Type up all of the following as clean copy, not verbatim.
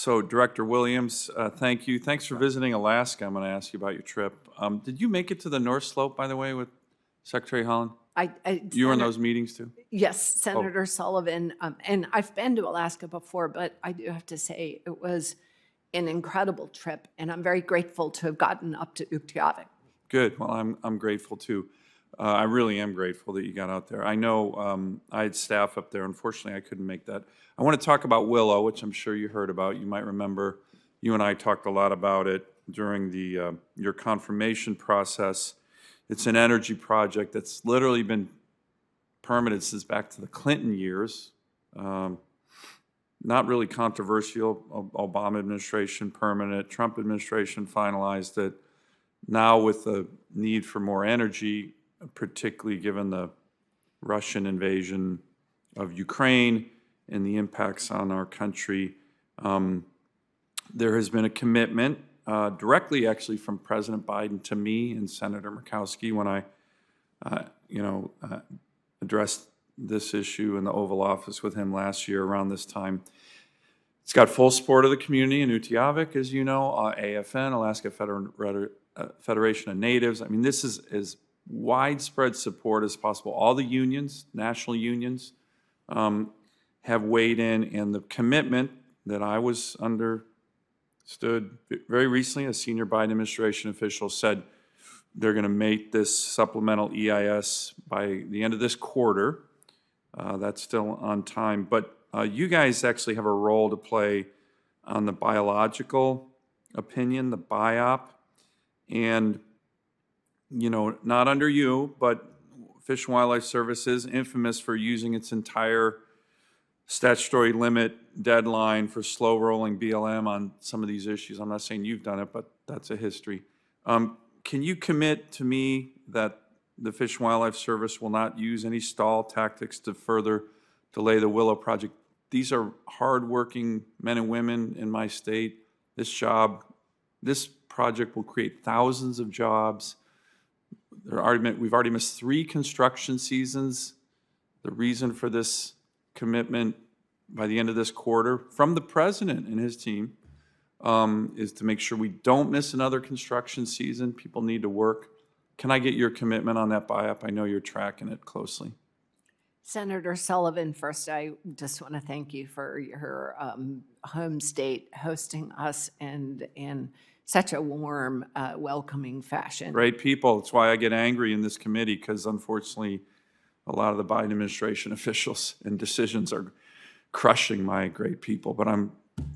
So Director Williams, thank you. Thanks for visiting Alaska. I'm going to ask you about your trip. Did you make it to the North Slope, by the way, with Secretary Holland? You were in those meetings too? Yes, Senator Sullivan. And I've been to Alaska before, but I do have to say it was an incredible trip, and I'm very grateful to have gotten up to Utqiagvik. Good. Well, I'm grateful too. I really am grateful that you got out there. I know I had staff up there. Unfortunately, I couldn't make that. I want to talk about Willow, which I'm sure you heard about. You might remember you and I talked a lot about it during the your confirmation process. It's an energy project that's literally been permitted since back to the Clinton years. Not really controversial. Obama administration permanent. Trump administration finalized it. Now with the need for more energy, particularly given the Russian invasion of Ukraine and the impacts on our country, there has been a commitment directly actually from President Biden to me and Senator Murkowski when I addressed this issue in the Oval Office with him last year around this time. It's got full support of the community in Utqiagvik, as you know, AFN, Alaska Federation of Natives. I mean, this is as widespread support as possible. All the unions, national unions, have weighed in, and the commitment that I was understood very recently, a senior Biden administration official said they're going to make this supplemental EIS by the end of this quarter. That's still on time, but you guys actually have a role to play on the biological opinion, the BIOP, and not under you, but Fish and Wildlife Service is infamous for using its entire statutory limit deadline for slow rolling BLM on some of these issues. I'm not saying you've done it, but that's a history. Can you commit to me that the Fish and Wildlife Service will not use any stall tactics to further delay the Willow project? These are hardworking men and women in my state. This project will create thousands of jobs. We've already missed 3 construction seasons. The reason for this commitment by the end of this quarter from the president and his team is to make sure we don't miss another construction season. People need to work. Can I get your commitment on that BIOP? I know you're tracking it closely. Senator Sullivan, first, I just want to thank you for your home state hosting us and in such a warm, welcoming fashion. Great people. That's why I get angry in this committee, because unfortunately, a lot of the Biden administration officials and decisions are crushing my great people. But I'm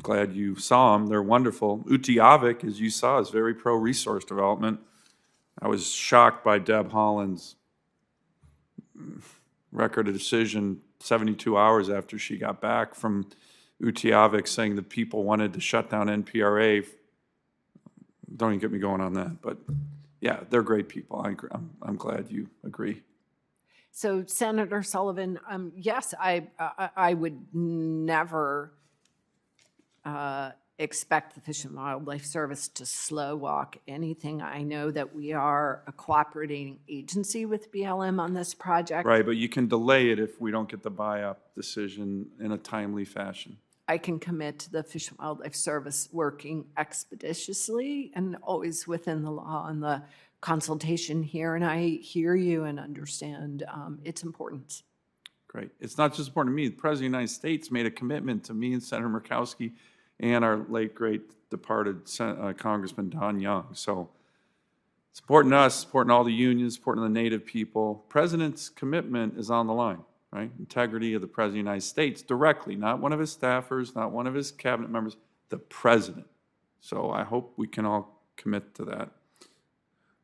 glad you saw them. They're wonderful. Utqiagvik, as you saw, is very pro-resource development. I was shocked by Deb Haaland's record of decision 72 hours after she got back from Utqiagvik saying the people wanted to shut down NPRA. Don't even get me going on that. But yeah, they're great people. I'm glad you agree. So, Senator Sullivan, yes, I would never expect the Fish and Wildlife Service to slow walk anything. I know that we are a cooperating agency with BLM on this project. Right, but you can delay it if we don't get the BIOP decision in a timely fashion. I can commit to the Fish and Wildlife Service working expeditiously and always within the law and the consultation here, and I hear you and understand its importance. Great. It's not just important to me. The President of the United States made a commitment to me and Senator Murkowski and our late, great departed Congressman Don Young. So it's important to us, important to all the unions, important to the Native people. President's commitment is on the line, right? Integrity of the President of the United States directly, not one of his staffers, not one of his cabinet members, the President. So I hope we can all commit to that.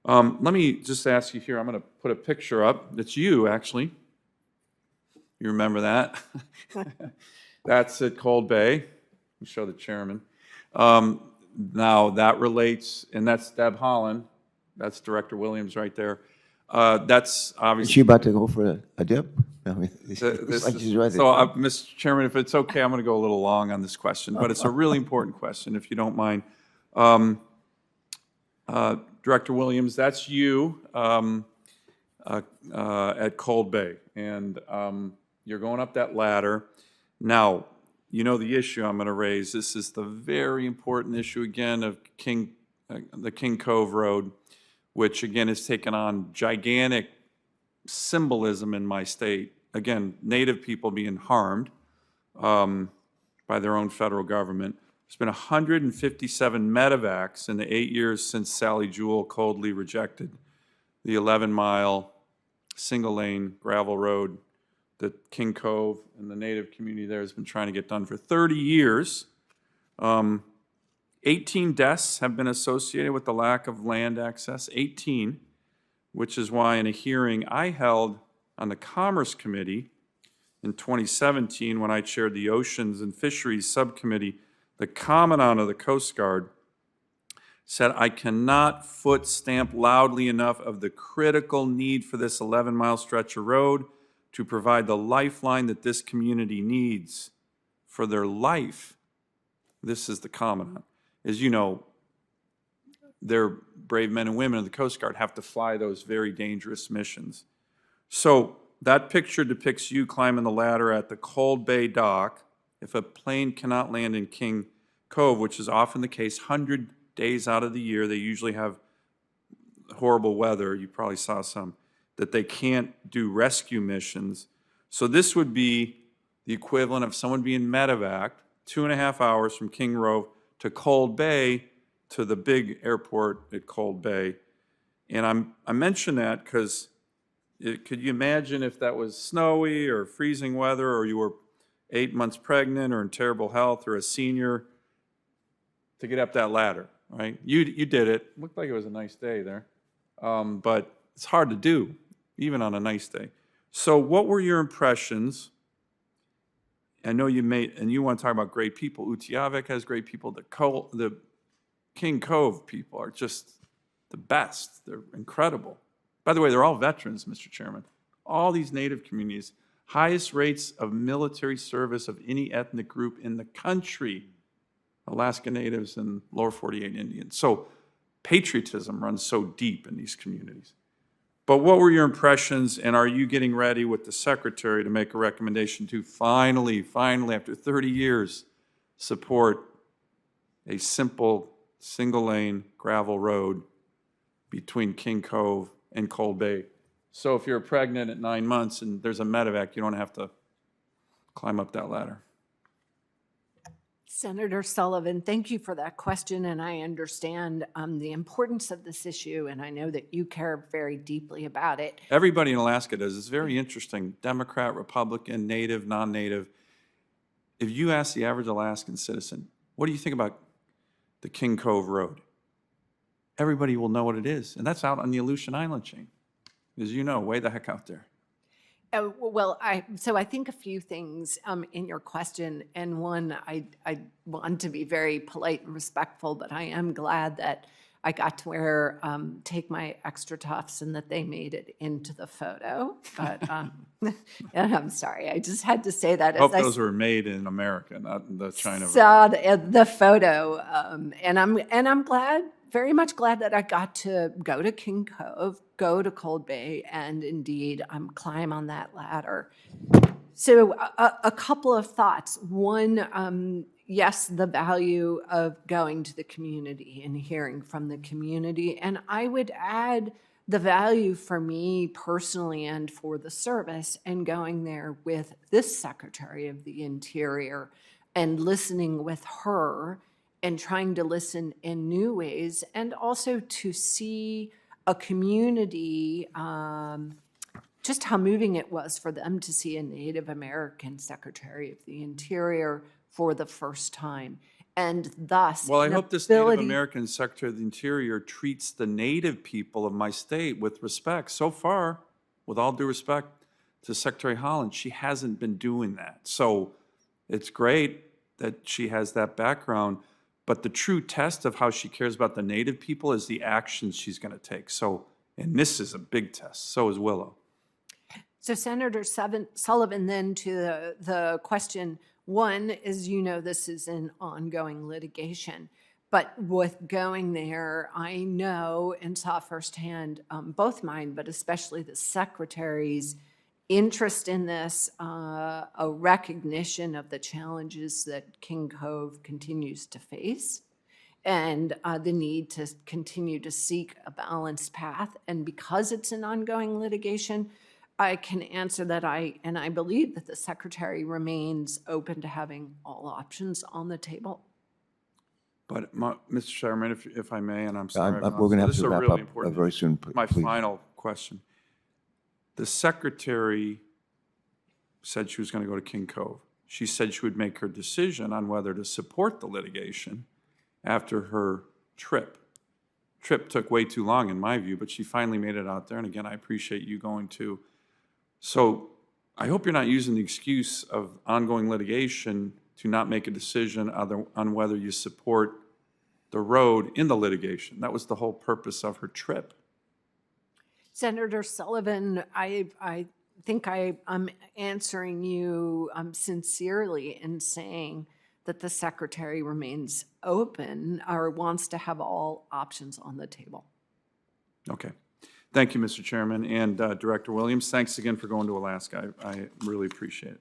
Let me just ask you here, I'm going to put a picture up. It's you, actually. You remember that? That's at Cold Bay. We'll show the chairman. Now, that relates, and that's Deb Haaland. That's Director Williams right there. That's obviously... Is she about to go for a dip? I mean, Mr. Chairman, if it's okay, I'm going to go a little long on this question, but it's a really important question, if you don't mind. Director Williams, that's you at Cold Bay, and you're going up that ladder. Now, you know the issue I'm going to raise. This is the very important issue again of the King Cove Road, which again has taken on gigantic symbolism in my state. Again, Native people being harmed by their own federal government. There's been 157 medevacs in the 8 years since Sally Jewell coldly rejected the 11-mile single-lane gravel road that King Cove and the Native community there has been trying to get done for 30 years. 18 deaths have been associated with the lack of land access, 18, which is why in a hearing I held on the Commerce Committee in 2017 when I chaired the Oceans and Fisheries Subcommittee, the Commandant of the Coast Guard said, I cannot foot stamp loudly enough of the critical need for this 11-mile stretch of road to provide the lifeline that this community needs for their life. This is the Commandant. As you know, their brave men and women of the Coast Guard have to fly those very dangerous missions. So that picture depicts you climbing the ladder at the Cold Bay dock. If a plane cannot land in King Cove, which is often the case, 100 days out of the year, they usually have horrible weather, you probably saw some, that they can't do rescue missions. So this would be the equivalent of someone being medevac 2.5 hours from King Cove to Cold Bay to the big airport at Cold Bay. And I mention that because could you imagine if that was snowy or freezing weather, or you were 8 months pregnant or in terrible health or a senior, to get up that ladder, right? You did it. Looked like it was a nice day there. But it's hard to do, even on a nice day. So what were your impressions? I know you want to talk about great people. Utiavik has great people. The King Cove people are just the best. They're incredible. By the way, they're all veterans, Mr. Chairman. All these Native communities, highest rates of military service of any ethnic group in the country, Alaska Natives and Lower 48 Indians. So patriotism runs so deep in these communities. But what were your impressions, and are you getting ready with the Secretary to make a recommendation to finally, after 30 years, support a simple single-lane gravel road between King Cove and Cold Bay? So if you're pregnant at 9 months and there's a medevac, you don't have to climb up that ladder. Senator Sullivan, thank you for that question, and I understand the importance of this issue, and I know that you care very deeply about it. Everybody in Alaska does. It's very interesting. Democrat, Republican, Native, non-Native. If you ask the average Alaskan citizen, what do you think about the King Cove Road? Everybody will know what it is, and that's out on the Aleutian Island chain, as you know, way the heck out there. Well, I think a few things in your question, and one, I want to be very polite and respectful, but I am glad that I got to take my extra tufts and that they made it into the photo. But and I'm sorry, I just had to say that. I hope those were made in America, not in the China. Saw the photo, and I'm glad. Very much glad that I got to go to King Cove, go to Cold Bay, and indeed climb on that ladder. So a couple of thoughts. One, yes, the value of going to the community and hearing from the community. And I would add the value for me personally and for the service and going there with this Secretary of the Interior and listening with her and trying to listen in new ways, and also to see a community, just how moving it was for them to see a Native American Secretary of the Interior for the first time. And thus, well, I hope this Native American Secretary of the Interior treats the Native people of my state with respect. So far, with all due respect to Secretary Holland, she hasn't been doing that. So it's great that she has that background, but the true test of how she cares about the Native people is the actions she's going to take. So, and this is a big test. So is Willow. So Senator Sullivan, then to the question, one, as you know, this is an ongoing litigation. But with going there, I know and saw firsthand both mine, but especially the Secretary's interest in this, a recognition of the challenges that King Cove continues to face, and the need to continue to seek a balanced path. And because it's an ongoing litigation, I can answer that and I believe that the Secretary remains open to having all options on the table. But, Mr. Chairman, if I may, and I'm sorry. We're going to have this is to a wrap really up important- very soon, My please. final question. The Secretary said she was going to go to King Cove. She said she would make her decision on whether to support the litigation after her trip. Trip took way too long in my view, but she finally made it out there. And again, I appreciate you going to. So I hope you're not using the excuse of ongoing litigation to not make a decision on whether you support the road in the litigation. That was the whole purpose of her trip. Senator Sullivan, I think I'm answering you sincerely in saying that the Secretary remains open or wants to have all options on the table. Okay. Thank you, Mr. Chairman. And Director Williams, thanks again for going to Alaska. I really appreciate it.